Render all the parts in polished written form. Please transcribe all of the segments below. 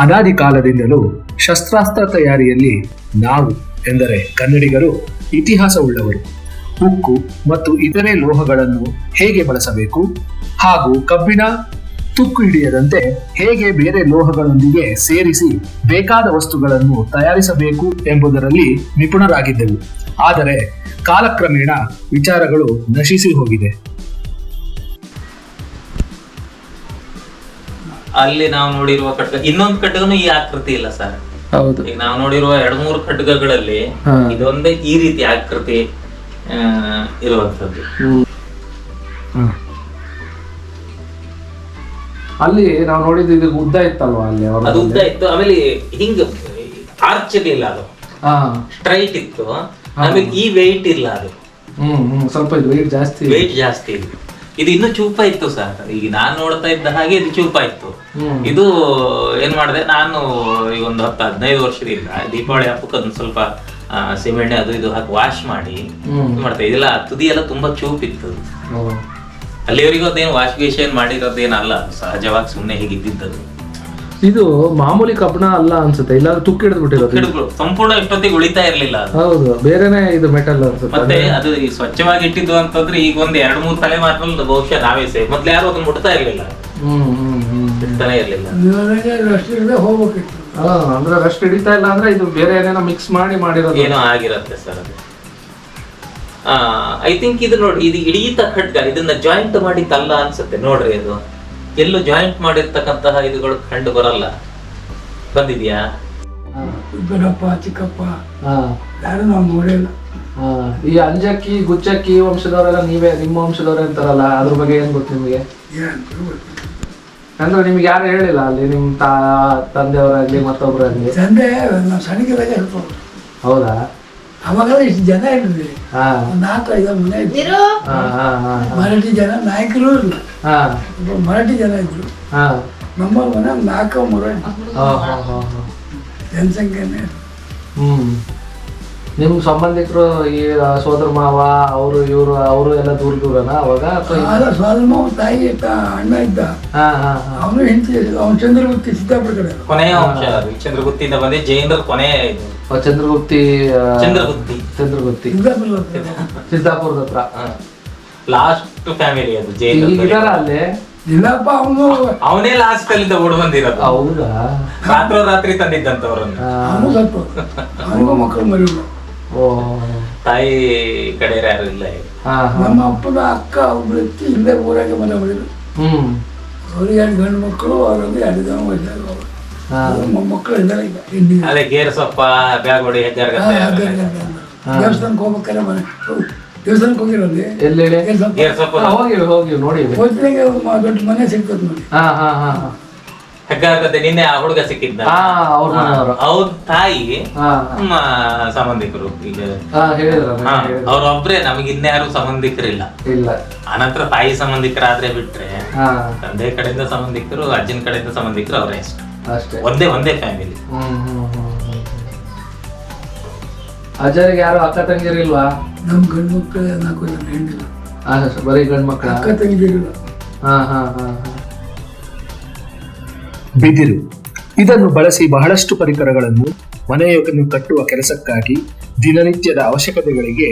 ಅನಾದಿ ಕಾಲದಿಂದಲೂ ಶಸ್ತ್ರಾಸ್ತ್ರ ತಯಾರಿಯಲ್ಲಿ ನಾವು ಎಂದರೆ ಕನ್ನಡಿಗರು ಇತಿಹಾಸವುಳ್ಳವರು. ಉಕ್ಕು ಮತ್ತು ಇತರೆ ಲೋಹಗಳನ್ನು ಹೇಗೆ ಬಳಸಬೇಕು ಹಾಗೂ ಕಬ್ಬಿಣ ತುಕ್ಕು ಹಿಡಿಯದಂತೆ ಹೇಗೆ ಬೇರೆ ಲೋಹಗಳೊಂದಿಗೆ ಸೇರಿಸಿ ಬೇಕಾದ ವಸ್ತುಗಳನ್ನು ತಯಾರಿಸಬೇಕು ಎಂಬುದರಲ್ಲಿ ನಿಪುಣರಾಗಿದ್ದೆವು. ಆದರೆ ಕಾಲಕ್ರಮೇಣ ವಿಚಾರಗಳು ನಶಿಸಿ ಹೋಗಿದೆ. ಅಲ್ಲಿ ನಾವು ನೋಡಿರುವ ಖಡ್ಗ, ಇನ್ನೊಂದು ಖಡ್ಗನು ಈ ಆಕೃತಿ ಇಲ್ಲ ಸರ್. ಹೌದು, ಈಗ ನಾವು ನೋಡಿರುವ 2-3 ಖಡ್ಗಗಳಲ್ಲಿ ಇದೊಂದೇ ಈ ರೀತಿ ಆಕೃತಿ ಇರುವಂತದ್ದು. ಅಲ್ಲಿ ನಾವು ನೋಡಿದ್ದು ಇದು ಉದ್ದ ಇತ್ತಲ್ವಾ, ಅಲ್ಲಿ ಅದು ಉದ್ದ ಇತ್ತು, ಆಮೇಲೆ ಹಿಂಗ ಆರ್ಚ್ ಇಲ್ಲ, ಅದು ಸ್ಟ್ರೈಟ್ ಇತ್ತು. ಆಮೇಲೆ ಈ ವೆಯ್ಟ್ ಇಲ್ಲ, ಅದು ಸ್ವಲ್ಪ ವೆಯ್ಟ್ ಜಾಸ್ತಿ ಇದೆ. ಇದು ಇನ್ನು ಚೂಪ ಇತ್ತು ಸರ್. ಈಗ ನಾನ್ ನೋಡ್ತಾ ಇದ್ದ ಹಾಗೆ ಇದು ಚೂಪ ಇತ್ತು. ಇದು ಏನ್ ಮಾಡಿದೆ ನಾನು, ಈಗ ಒಂದು 10-15 ವರ್ಷದಿಂದ ದೀಪಾವಳಿ ಹಬ್ಬಕ್ಕೆ ಒಂದು ಸ್ವಲ್ಪ ಸಿಮೆಂಟ್ ಅದು ಇದು ಹಾಕಿ ವಾಶ್ ಮಾಡಿ ಮಾಡ್ತಾ ಇದೆಲ್ಲ. ತುದಿ ಎಲ್ಲ ತುಂಬಾ ಚೂಪ್ ಇತ್ತು. ಅಲ್ಲಿವರೆಗೂ ಅದೇನು ವಾಶ್ ಗೀಶ್ ಏನ್ ಮಾಡಿರೋದೇನಲ್ಲ, ಸಹಜವಾಗಿ ಸುಮ್ಮನೆ ಹೀಗಿದ್ದದ್ದು. ಇದು ಮಾಮೂಲಿ ಕಬ್ಬಣ ಅಲ್ಲ ಅನ್ಸುತ್ತೆ, ಇಲ್ಲ ತುಕ್ಕು ಹಿಡಿದು ಬಿಟ್ಟಿರೋದು. ಸಂಪೂರ್ಣ ಇಷ್ಟೊತ್ತಿಗೆ ಉಳಿತಾ ಇರ್ಲಿಲ್ಲ. ಹೌದು, ಬೇರೆನೆ ಇದು ಮೆಟಲ್ ಅನ್ಸುತ್ತೆ. ಮತ್ತೆ ಅದು ಸ್ವಚ್ಛವಾಗಿ ಇಟ್ಟಿದ್ದು ಅಂತಂದ್ರೆ ಈಗ ಒಂದ್ 2-3 ತಲೆ ಮಾತ್ರ ಬಹುಶಃ ನಾವೇ ಸೇಫ್. ಮೊದ್ಲು ಯಾರು ಅದನ್ನ ಮುಟ್ತಾ ಇರ್ಲಿಲ್ಲ, ಇಡ್ತಾನೆ ಇರ್ಲಿಲ್ಲ. ಅಂದ್ರೆ ರೆಸ್ಟ್ ಹಿಡಿತಾ ಇಲ್ಲ ಅಂದ್ರೆ ಇದು ಬೇರೆ ಏನೇನೋ ಮಿಕ್ಸ್ ಮಾಡಿರೋದು ಏನೋ ಆಗಿರತ್ತೆ ಸರ್. ಅದು ಐ ಥಿಂಕ್ ಇದು ನೋಡಿ, ಇದು ಇಡೀತ ಖಡ್ಗ, ಇದನ್ನ ಜಾಯಿಂಟ್ ಮಾಡಿದ್ದಲ್ಲ ಅನ್ಸುತ್ತೆ. ನೋಡ್ರಿ, ಅದು ಎಲ್ಲೂ ಜಾಯಿಂಟ್ ಮಾಡಿರ್ತಕ್ಕಂತಹ ಇದುಗಳು ಕಂಡು ಬರಲ್ಲ. ಬಂದಿದ್ಯಾ? ದೊಡ್ಡಪ್ಪ ಚಿಕ್ಕಪ್ಪ ಯಾರು ನಾವು ನೋಡಿಲ್ಲ. ಈ ಅಂಜಕ್ಕಿ ಗುಚ್ಚಕ್ಕಿ ವಂಶದವರೆಲ್ಲ ನೀವೇ, ನಿಮ್ಮ ವಂಶದವ್ರೆ ಅಂತಾರಲ್ಲ, ಅದ್ರ ಬಗ್ಗೆ ಏನ್ ಗೊತ್ತು ನಿಮಗೆ? ಅಂದ್ರೆ ನಿಮ್ಗೆ ಯಾರು ಹೇಳಿಲ್ಲ ಅಲ್ಲಿ, ನಿಮ್ ತಂದೆಯವರಾಗ್ಲಿ ಮತ್ತೊಬ್ರಾಗ್ಲಿ? ತಂದೆ ನಾವು ಸಣ್ಣಗಿದ್ದಾಗ ಹೇಳ್ಬೋದು. ಹೌದಾ? ಅವಾಗೆಲ್ಲ ಇಷ್ಟು ಜನ ಇರ್ಲಿ, 4-5 ಮನೆ ಇದ್ರು. ಮರಾಠಿ ಜನ ನಾಯಕರು ಇಲ್ಲ, ಮರಾಠಿ ಜನ ಇದ್ರು. ನಮ್ಮ ಮನೆ 4-3 ಜನಸಂಖ್ಯೆನೇ. ನಿಮ್ ಸಂಬಂಧಿಕರು ಈ ಸೋದರ ಮಾವ ಅವರು ಇವರು ಅವರು ಎಲ್ಲ ದೂರನ ಅವಾಗ? ಸೋದರ ಮಾವ ತಾಯಿ ಅಣ್ಣ ಇದ್ದ, ಅವನು ಹೆಂಡತಿ, ಅವನು ಚಂದ್ರಗುತ್ತಿ ಸಿದ್ದಾಪುರ ಕಡೆ ಕೊನೆಯ ವಂಶ. ಚಂದ್ರಗುತ್ತಿಯಿಂದ ಬಂದೆ ಜೈನರ ಕೊನೆಯ ಚಂದ್ರಗುತ್ತಿ ಸಿದ್ದಾಪುರದ ಹತ್ರ ಲಾಸ್ಟ್ ಫ್ಯಾಮಿಲಿ ಅದು ಜೈನ. ಇದಾರ ಅಲ್ಲಿ? ಇಲ್ಲಪ್ಪ, ಅವನೇ ಲಾಸ್ಟ್ ಅಲ್ಲಿಂದ ಓಡ್ ಬಂದಿರೋದು. ಹೌದಾ? ರಾತ್ರಿ ತಂದಿದ್ದಂತವ್ರನ್ನ. ಅವನಿಗೂ ಮಕ್ಕಳು ಮರಿಲ್ಲ. ತಾಯಿ ಕಡೆ ಯಾರು ಇಲ್ಲ. ನಮ್ಮ ಅಪ್ಪನ ಅಕ್ಕ ಒಬ್ರು ಎತ್ತಿ ಇಲ್ಲೇ ಊರಾಗೆ ಮನೆ ಮಾಡಿದ್ರು. ಅವ್ರಿಗೆ 2 ಗಂಡು ಮಕ್ಕಳು, ಅವ್ರಲ್ಲಿ 2 ಜನ ವಯಸ್ಸಾಗ ಮಕ್ಕಳು ಇದ್ದಾರೆ. ಈಗ ಅದೇ ಗೇರ್ ಸೊಪ್ಪ ಬ್ಯಾಗೋಡಿ ದೇವಸ್ಥಾನಕ್ಕೆ ಹೋಗ್ಬೇಕಾರೆ ಮನೆ ದೇವಸ್ಥಾನಕ್ಕೆ ಹೋಗಿರೋದು. ಎಲ್ಲಿ ಹೋಗಿ ನೋಡಿ, ದೊಡ್ಡ ಮನೆ ಸಿಗ್ತದೆ ನೋಡಿ. ಹೆಗ್ಗಾಗತ್ತೆ. ನಿನ್ನೆ ಆ ಹುಡುಗ ಸಿಕ್ಕಿದ್ದ, ಅವ್ರ ತಾಯಿ ನಮ್ಮ ಸಂಬಂಧಿಕರು. ಈಗ ಅವ್ರೊಬ್ರೆ, ನಮಗೆ ಇನ್ಯಾರು ಸಂಬಂಧಿಕರಿಲ್ಲ. ಅನಂತರ ತಾಯಿ ಸಂಬಂಧಿಕರಾದ್ರೆ ಬಿಟ್ರೆ ತಂದೆ ಕಡೆಯಿಂದ ಸಂಬಂಧಿಕರು, ಅಜ್ಜನ ಕಡೆಯಿಂದ ಸಂಬಂಧಿಕರು ಅವರೇ ಅಷ್ಟೇ. ಒಂದೇ ಫ್ಯಾಮಿಲಿ. ಅಜ್ಜರಿಗೆ ಯಾರು ಅಕ್ಕ ತಂಗಿರಿಲ್ವಾ? ನಮ್ ಗಂಡು ಮಕ್ಕಳು 4 ಜನ ಹೆಣ್ಣಿಲ್ಲ. ಬರೀ ಗಂಡು ಮಕ್ಕಳ? ಅಕ್ಕ ತಂಗಿರಿಲ್ಲ. ಬಿದಿರು ಇದನ್ನು ಬಳಸಿ ಬಹಳಷ್ಟು ಪರಿಕರಗಳನ್ನು ಮನೆಯನ್ನು ಕಟ್ಟುವ ಕೆಲಸಕ್ಕಾಗಿ ದಿನನಿತ್ಯದ ಅವಶ್ಯಕತೆಗಳಿಗೆ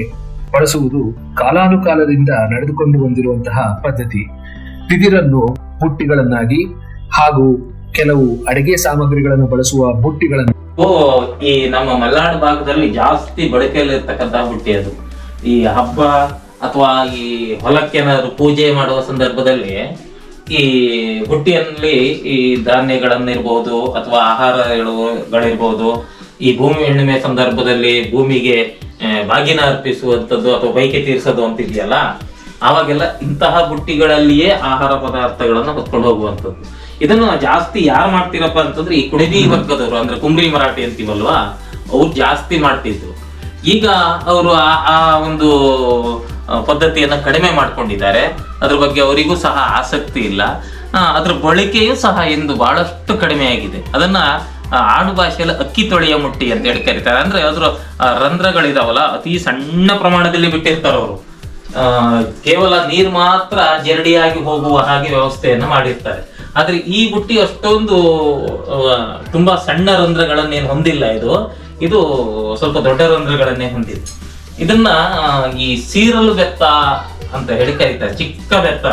ಬಳಸುವುದು ಕಾಲಾನುಕಾಲದಿಂದ ನಡೆದುಕೊಂಡು ಬಂದಿರುವಂತಹ ಪದ್ಧತಿ. ಬಿದಿರನ್ನು ಬುಟ್ಟಿಗಳನ್ನಾಗಿ ಹಾಗೂ ಕೆಲವು ಅಡಿಗೆ ಸಾಮಗ್ರಿಗಳನ್ನು ಬಳಸುವ ಬುಟ್ಟಿಗಳನ್ನು ಈ ನಮ್ಮ ಮಲೆನಾಡು ಭಾಗದಲ್ಲಿ ಜಾಸ್ತಿ ಬಳಕೆಯಲ್ಲಿರ್ತಕ್ಕಂತಹ ಬುಟ್ಟಿ ಅದು. ಈ ಹಬ್ಬ ಅಥವಾ ಈ ಹೊಲಕ್ಕೇನಾದ್ರು ಪೂಜೆ ಮಾಡುವ ಸಂದರ್ಭದಲ್ಲಿ ಈ ಬುಟ್ಟಿಯಲ್ಲಿ ಈ ಧಾನ್ಯಗಳನ್ನಿರ್ಬಹುದು ಅಥವಾ ಆಹಾರಗಳಿರ್ಬಹುದು, ಈ ಭೂಮಿ ಹುಣ್ಣಿಮೆ ಸಂದರ್ಭದಲ್ಲಿ ಭೂಮಿಗೆ ಬಾಗಿನ ಅರ್ಪಿಸುವಂಥದ್ದು ಅಥವಾ ಬೈಕೆ ತೀರಿಸೋದು ಅಂತಿದೆಯಲ್ಲ, ಆವಾಗೆಲ್ಲ ಇಂತಹ ಬುಟ್ಟಿಗಳಲ್ಲಿಯೇ ಆಹಾರ ಪದಾರ್ಥಗಳನ್ನು ಹೊತ್ಕೊಂಡು ಹೋಗುವಂಥದ್ದು. ಇದನ್ನು ಜಾಸ್ತಿ ಯಾರು ಮಾಡ್ತೀರಪ್ಪ ಅಂತಂದ್ರೆ ಈ ಕುಣಿಬಿ ವರ್ಗದವರು, ಅಂದ್ರೆ ಕುಂಬ್ರಿ ಮರಾಠಿ ಅಂತೀವಲ್ವಾ, ಅವ್ರು ಜಾಸ್ತಿ ಮಾಡ್ತಿದ್ರು. ಈಗ ಅವರು ಆ ಒಂದು ಪದ್ಧತಿಯನ್ನ ಕಡಿಮೆ ಮಾಡ್ಕೊಂಡಿದ್ದಾರೆ. ಅದ್ರ ಬಗ್ಗೆ ಅವರಿಗೂ ಸಹ ಆಸಕ್ತಿ ಇಲ್ಲ. ಅದ್ರ ಬಳಕೆಯೂ ಸಹ ಇಂದು ಬಹಳಷ್ಟು ಕಡಿಮೆ ಆಗಿದೆ. ಅದನ್ನ ಆಡು ಭಾಷೆಯಲ್ಲಿ ಅಕ್ಕಿ ತೊಳೆಯ ಮುಟ್ಟಿ ಅಂತ ಹೇಳಿ ಕರೀತಾರೆ. ಅಂದ್ರೆ ಅದ್ರ ರಂಧ್ರಗಳಿದಾವಲ್ಲ, ಅತಿ ಸಣ್ಣ ಪ್ರಮಾಣದಲ್ಲಿ ಬಿಟ್ಟಿರ್ತಾರೆ ಅವರು. ಕೇವಲ ನೀರು ಮಾತ್ರ ಜರಡಿಯಾಗಿ ಹೋಗುವ ಹಾಗೆ ವ್ಯವಸ್ಥೆಯನ್ನ ಮಾಡಿರ್ತಾರೆ. ಆದ್ರೆ ಈ ಬುಟ್ಟಿ ಅಷ್ಟೊಂದು ತುಂಬಾ ಸಣ್ಣ ರಂಧ್ರಗಳನ್ನೇನು ಹೊಂದಿಲ್ಲ. ಇದು ಸ್ವಲ್ಪ ದೊಡ್ಡ ರಂಧ್ರಗಳನ್ನೇ ಹೊಂದಿದೆ. ಇದನ್ನ ಈ ಸೀರಲು ಬೆತ್ತ ಅಂತ ಹೇಳಿ ಕರೀತಾರೆ, ಚಿಕ್ಕ ಬೆತ್ತ.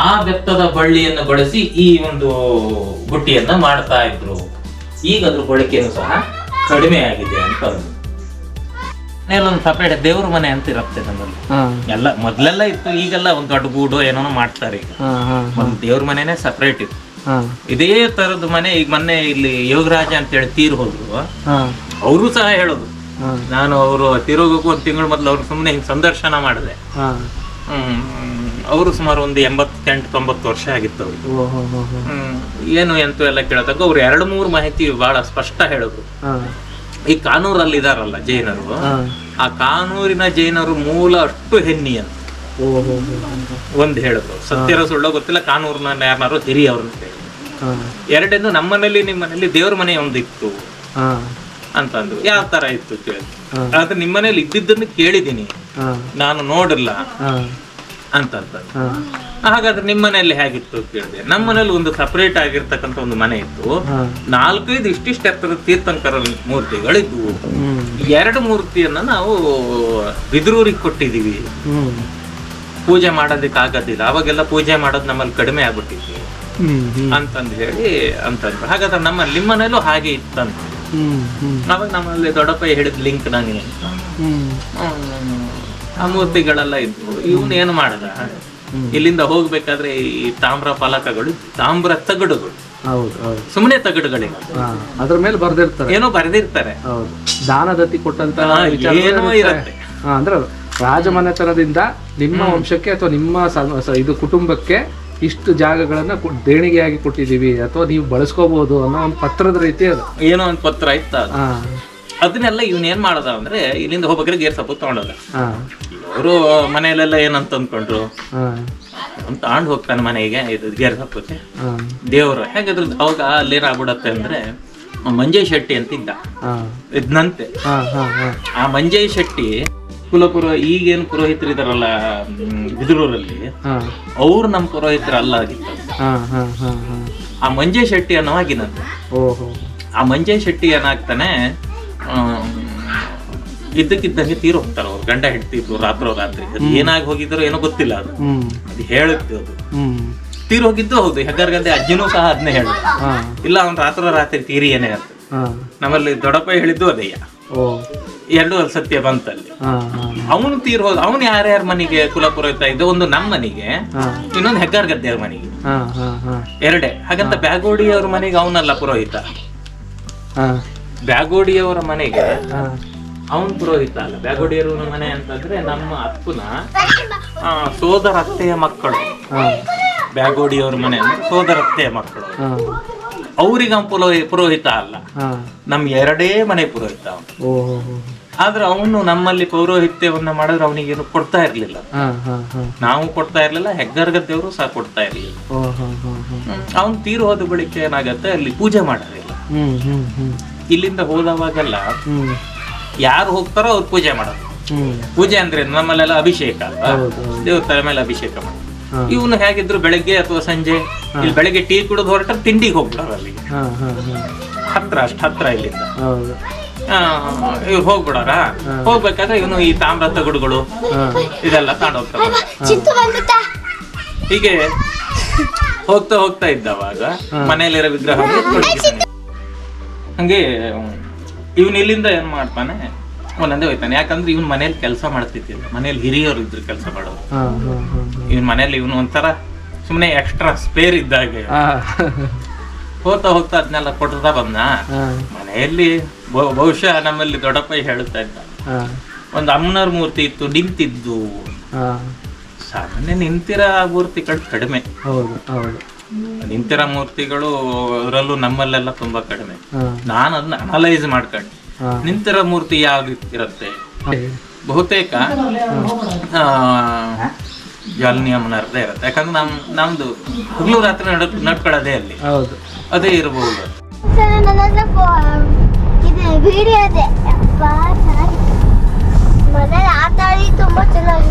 ಆ ಬೆತ್ತದ ಬಳ್ಳಿಯನ್ನು ಬಳಸಿ ಈ ಒಂದು ಬುಟ್ಟಿಯನ್ನ ಮಾಡ್ತಾ ಇದ್ರು. ಈಗ ಅದ್ರ ಬಳಕೆಯನ್ನು ಸಹ ಕಡಿಮೆ ಆಗಿದೆ ಅಂತ. ಒಂದು ಸಪರೇಟ್ ದೇವ್ರ ಮನೆ ಅಂತ ಇರುತ್ತೆ ನಮ್ಮಲ್ಲಿ. ಎಲ್ಲ ಮೊದ್ಲೆಲ್ಲ ಇತ್ತು, ಈಗೆಲ್ಲ ಒಂದು ದೊಡ್ಡ ಗೂಡು ಏನೋ ಮಾಡ್ತಾರೆ. ಈಗ ಒಂದು ದೇವ್ರ ಮನೆನೇ ಸಪರೇಟ್ ಇತ್ತು. ಇದೇ ತರದ ಮನೆ ಈಗ ಮೊನ್ನೆ ಇಲ್ಲಿ ಯೋಗರಾಜ ಅಂತ ಹೇಳಿ ತೀರ್ ಹೋದ್ರು. ಅವರು ಸಹ ಹೇಳೋದು, ನಾನು ಅವರು ತಿರುಗೋಕು ಒಂದು ತಿಂಗಳ ಮೊದ್ಲು ಅವ್ರು ಸುಮ್ಮನೆ ಹಿಂಗ್ ಸಂದರ್ಶನ ಮಾಡಿದೆ. ಅವರು ಸುಮಾರು ಒಂದು 88-90 ವರ್ಷ ಆಗಿತ್ತು ಅವ್ರು. ಏನು ಎಂತ ಎಲ್ಲ ಕೇಳತಕ್ಕ ಅವ್ರು 2-3 ಮಾಹಿತಿ ಬಹಳ ಸ್ಪಷ್ಟ ಹೇಳಿದ್ರು. ಈ ಕಾನೂರಲ್ಲಿ ಇದಾರಲ್ಲ ಜೈನರು, ಆ ಕಾನೂರಿನ ಜೈನರು ಮೂಲ ಅಷ್ಟು ಹೆಣ್ಣಿ ಅಂತ ಒಂದ್ ಹೇಳಿದ್ರು. ಸತ್ಯರ ಸುಳ್ಳ ಗೊತ್ತಿಲ್ಲ, ಕಾನೂರ್ನ ಯಾರನ್ನಾರು ಹಿರಿಯವ್ರನ್ನ ಕೇಳಿ. ಎರಡೇನು ನಮ್ಮನೇಲಿ ನಿಮ್ಮನೇಲಿ ದೇವ್ರ ಮನೆ ಒಂದಿತ್ತು ಅಂತಂದ್ರು. ಯಾವ ತರ ಇತ್ತು ಕೇಳಿ. ಆದ್ರೆ ನಿಮ್ಮನೇಲಿ ಇದ್ದಿದ್ದನ್ನು ಕೇಳಿದೀನಿ, ನಾನು ನೋಡಿಲ್ಲ ಅಂತಂತ. ಹಾಗಾದ್ರೆ ನಿಮ್ಮನೆಯಲ್ಲಿ ಹೇಗಿತ್ತು ಕೇಳಿದೆ. ನಮ್ಮನೇಲಿ ಒಂದು ಸಪರೇಟ್ ಆಗಿರ್ತಕ್ಕಂಥ ಒಂದು ಮನೆ ಇತ್ತು. 4-5 ಇಷ್ಟಿಷ್ಟ ಎತ್ತರ ತೀರ್ಥಂಕರ ಮೂರ್ತಿಗಳಿದ್ವು. 2 ಮೂರ್ತಿಯನ್ನ ನಾವು ಬಿದ್ರೂರಿಗೆ ಕೊಟ್ಟಿದೀವಿ, ಪೂಜೆ ಮಾಡೋದಕ್ಕೆ ಆಗೋದಿಲ್ಲ. ಅವಾಗೆಲ್ಲ ಪೂಜೆ ಮಾಡೋದು ನಮ್ಮಲ್ಲಿ ಕಡಿಮೆ ಆಗ್ಬಿಟ್ಟಿದ್ವಿ ಅಂತಂದು ಹೇಳಿ ಅಂತಂದ್ರು. ಹಾಗಾದ್ರೆ ನಿಮ್ಮನೇಲೂ ಹಾಗೆ ಇತ್ತಂತ. ಅವಾಗ ನಮ್ಮಲ್ಲಿ ದೊಡ್ಡಪ್ಪ ಹೇಳಿದ ಲಿಂಕ್ ನನಗೆ ಆ ಮೂರ್ತಿಗಳೆಲ್ಲ ಇದ್ವು. ಇವನ್ ಏನು ಮಾಡದ, ಇಲ್ಲಿಂದ ಹೋಗ್ಬೇಕಾದ್ರೆ ಈ ತಾಮ್ರ ಫಲಕಗಳು, ತಾಮ್ರ ತಗಡುಗಳು, ಸುಮ್ಮನೆ ತಗಡುಗಳಿವೆ, ಅದ್ರ ಮೇಲೆ ಬರ್ದಿರ್ತಾರೆ, ಏನೋ ಬರೆದಿರ್ತಾರೆ. ದಾನದತ್ತಿ ಕೊಟ್ಟಂತ ಏನೋ ಇರುತ್ತೆ. ಅಂದ್ರೆ ರಾಜಮನೆತನದಿಂದ ನಿಮ್ಮ ವಂಶಕ್ಕೆ ಅಥವಾ ನಿಮ್ಮ ಇದು ಕುಟುಂಬಕ್ಕೆ ಇಷ್ಟು ಜಾಗಗಳನ್ನ ದೇಣಿಗೆಯಾಗಿ ಕೊಟ್ಟಿದೀವಿ ಅಥವಾ ನೀವು ಬಳಸ್ಕೋಬಹುದು ಅನ್ನೋ ಒಂದು ಪತ್ರದ ರೀತಿ ಅದು. ಏನೋ ಒಂದು ಪತ್ರ ಇತ್ತ. ಅದನ್ನೆಲ್ಲ ಇವನ್ ಏನ್ ಮಾಡದ ಅಂದ್ರೆ ಇಲ್ಲಿಂದ ಹೋಗ್ಬೇಕಾದ್ರೆ ಗೇರ್ ಸಪೋರ್ಟ್ ತಗೊಂಡದ. ಅವರು ಮನೆಯಲ್ಲೆಲ್ಲ ಏನಂತ ಅಂದ್ಕೊಂಡ್ರು, ತಾಂಡ್ ಹೋಗ್ತಾನೆ ಮನೆಗೆ ಇದು ಗೇರ್ ಸಪೋರ್ಟ್ ದೇವ್ರು. ಹೇಗಾದ್ರು ಅವಾಗ ಅಲ್ಲೇನಾಗ್ಬಿಡತ್ತೆ ಅಂದ್ರೆ ಮಂಜಯ್ ಶೆಟ್ಟಿ ಅಂತ ಇದ್ದ ಇದ್ನಂತೆ. ಆ ಮಂಜಯ್ ಶೆಟ್ಟಿ ಈಗೇನು ಪುರೋಹಿತರು ಇದಾರಲ್ಲ ಬಿದಿರೂರಲ್ಲಿ, ಅವ್ರು ನಮ್ಮ ಪುರೋಹಿತರು ಅಲ್ಲ ಆಗಿತ್ತು. ಆ ಮಂಜಯ್ ಶೆಟ್ಟಿ ಅನ್ನೋವಾಗಿನಂತೆ. ಆ ಮಂಜಯ್ ಶೆಟ್ಟಿ ಏನಾಗ್ತಾನೆ, ಇದ್ದಕ್ಕಿದ್ದಂಗೆ ತೀರ್ ಹೋಗ್ತಾರ ಅವ್ರು. ಗಂಡ ಹೆಂಡ್ತಿದ್ರು ರಾತ್ರಿ ಏನಾಗಿ ಹೋಗಿದ್ರು ಏನೋ ಗೊತ್ತಿಲ್ಲ. ಅದು ಹೇಳುತ್ತೆ, ಅದು ತೀರ್ ಹೋಗಿದ್ದು ಹೌದು. ಹೆಗ್ಗಾರ್ ಗದ್ದೆ ಅಜ್ಜಿನೂ ಸಹ ಅದನ್ನೇ ಹೇಳ, ಇಲ್ಲ ಅವ್ನು ರಾತ್ರಿ ತೀರಿ ಏನೇ ಅಂತ. ನಮ್ಮಲ್ಲಿ ದೊಡ್ಡಪ್ಪ ಹೇಳಿದ್ದು ಅದಯ್ಯ, 2 ಸತ್ಯ ಬಂತಲ್ಲಿ. ಅವನು ತೀರ್ ಹೋದ. ಅವನು ಯಾರ್ಯಾರ ಮನೆಗೆ ಕುಲಪುರೋಹಿತ ಇದ್ದ, ಒಂದು ನಮ್ಮ ಮನೆಗೆ, ಇನ್ನೊಂದು ಹೆಗ್ಗಾರ್ ಗದ್ದೆಯವ್ರ ಮನೆಗೆ, 2. ಹಾಗಂತ ಬ್ಯಾಗೋಡಿಯವ್ರ ಮನೆಗೆ ಅವನಲ್ಲ ಪುರೋಹಿತ. ಬ್ಯಾಗೋಡಿಯವರ ಮನೆಗೆ ಅವನ್ ಪುರೋಹಿತ ಅಲ್ಲ. ಬ್ಯಾಗೋಡಿಯವರ ಮನೆ ಅಂತಂದ್ರೆ ನಮ್ಮ ಅಪ್ಪನ ಸೋದರತ್ತೆಯ ಮಕ್ಕಳು. ಬ್ಯಾಗೋಡಿಯವ್ರ ಮನೆ ಅಂದ್ರೆ ಸೋದರತ್ತೆಯ ಮಕ್ಕಳು. ಅವ್ರಿಗೆ ಪುರೋಹಿತ ಅಲ್ಲ, ನಮ್ 2 ಮನೆ ಪುರೋಹಿತ ಅವನು. ಆದ್ರೆ ಅವನು ನಮ್ಮಲ್ಲಿ ಪೌರೋಹಿತ್ಯವನ್ನ ಮಾಡಿದ್ರೆ ಅವನಿಗೇನು ಕೊಡ್ತಾ ಇರ್ಲಿಲ್ಲ. ನಾವು ಕೊಡ್ತಾ ಇರ್ಲಿಲ್ಲ, ಹೆಗ್ಗಾರ್ ಗದ್ದೆಯವರು ಸಹ ಕೊಡ್ತಾ ಇರ್ಲಿಲ್ಲ. ಅವನ್ ತೀರು ಹೋದ ಬಳಿಕ ಏನಾಗತ್ತೆ, ಅಲ್ಲಿ ಪೂಜೆ ಮಾಡೋದಿಲ್ಲ. ಇಲ್ಲಿಂದ ಹೋದವಾಗೆಲ್ಲ ಯಾರು ಹೋಗ್ತಾರೋ ಅವ್ರು ಪೂಜೆ ಮಾಡೋದು. ಪೂಜೆ ಅಂದ್ರೆ ನಮ್ಮಲ್ಲೆಲ್ಲ ಅಭಿಷೇಕ ಅಲ್ವಾ, ದೇವ್ರ ತಲೆ ಮೇಲೆ ಅಭಿಷೇಕ ಮಾಡೋದು. ಇವನು ಹೇಗಿದ್ರು ಬೆಳಗ್ಗೆ ಅಥವಾ ಸಂಜೆ, ಇಲ್ಲಿ ಬೆಳಗ್ಗೆ ಟೀ ಕುಡಿದು ಹೊರಟ ತಿಂಡಿಗೆ ಹೋಗ್ಬಿಡೋರು ಅಲ್ಲಿಗೆ. ಅಷ್ಟು ಹತ್ರ ಇಲ್ಲಿಂದ ಇವ್ರು ಹೋಗ್ಬಿಡೋರ. ಹೋಗ್ಬೇಕಾದ್ರೆ ಇವನು ಈ ತಾಮ್ರ ತಗಡುಗಳು ಇದೆಲ್ಲ ತಗೊಂಡೋಗ್ತಾರೆ. ಹೀಗೆ ಹೋಗ್ತಾ ಇದ್ದವಾಗ ಮನೆಯಲ್ಲಿರೋ ವಿಗ್ರಹ ಹಂಗೆ ಇವನ್ ಇಲ್ಲಿಂದ ಏನ್ ಮಾಡ್ತಾನೆ, ಒಂದೊಂದೇ ಹೋಯ್ತಾನೆ. ಯಾಕಂದ್ರೆ ಇವನ್ ಮನೇಲಿ ಕೆಲಸ ಮಾಡ್ತಿದ್ದಿಲ್ಲ, ಮನೇಲಿ ಹಿರಿಯರು ಇದ್ರು ಕೆಲಸ ಮಾಡೋರು. ಇವನ್ ಮನೇಲಿ ಇವನು ಒಂಥರ ಸುಮ್ನೆ ಎಕ್ಸ್ಟ್ರಾ ಸ್ಪೇರ್ ಇದ್ದಾಗೆ ಹೋಗ್ತಾ ಅದನ್ನೆಲ್ಲ ಕೊಡ್ತಾ ಬಂದ. ಮನೆಯಲ್ಲಿ ಬಹುಶಃ ನಮ್ಮಲ್ಲಿ ದೊಡ್ಡಪ್ಪ ಹೇಳುತ್ತಾ ಇದ್ದ, ಒಂದು ಅಮ್ಮನವ್ರ ಮೂರ್ತಿ ಇತ್ತು, ನಿಂತಿದ್ದು. ಸಾಮಾನ್ಯ ನಿಂತಿರೋ ಮೂರ್ತಿಗಳು ಕಡಿಮೆ. ನಿಂತಿರೋ ಮೂರ್ತಿಗಳು ಅದರಲ್ಲೂ ನಮ್ಮಲ್ಲೆಲ್ಲ ತುಂಬಾ ಕಡಿಮೆ. ನಾನು ಅದನ್ನ ಅನಲೈಸ್ ಮಾಡ್ಕೊಂಡೆ, ನಿಂತಿರೋ ಮೂರ್ತಿ ಯಾವ್ದು ಇರುತ್ತೆ. ಬಹುತೇಕ ಜಾಲನಿ ಅಮ್ಮನವ್ರದ್ದೇ ಇರುತ್ತೆ. ಯಾಕಂದ್ರೆ ನಮ್ದು ಹಗಲು ರಾತ್ರಿ ನಡ್ಕೊಳ್ಳೋದೇ ಅಲ್ಲಿ, ಅದೇ ಇರಬಹುದು. ಮನೇಲಿ ಆಟ ಆಡಿ ತುಂಬಾ ಚೆನ್ನಾಗಿ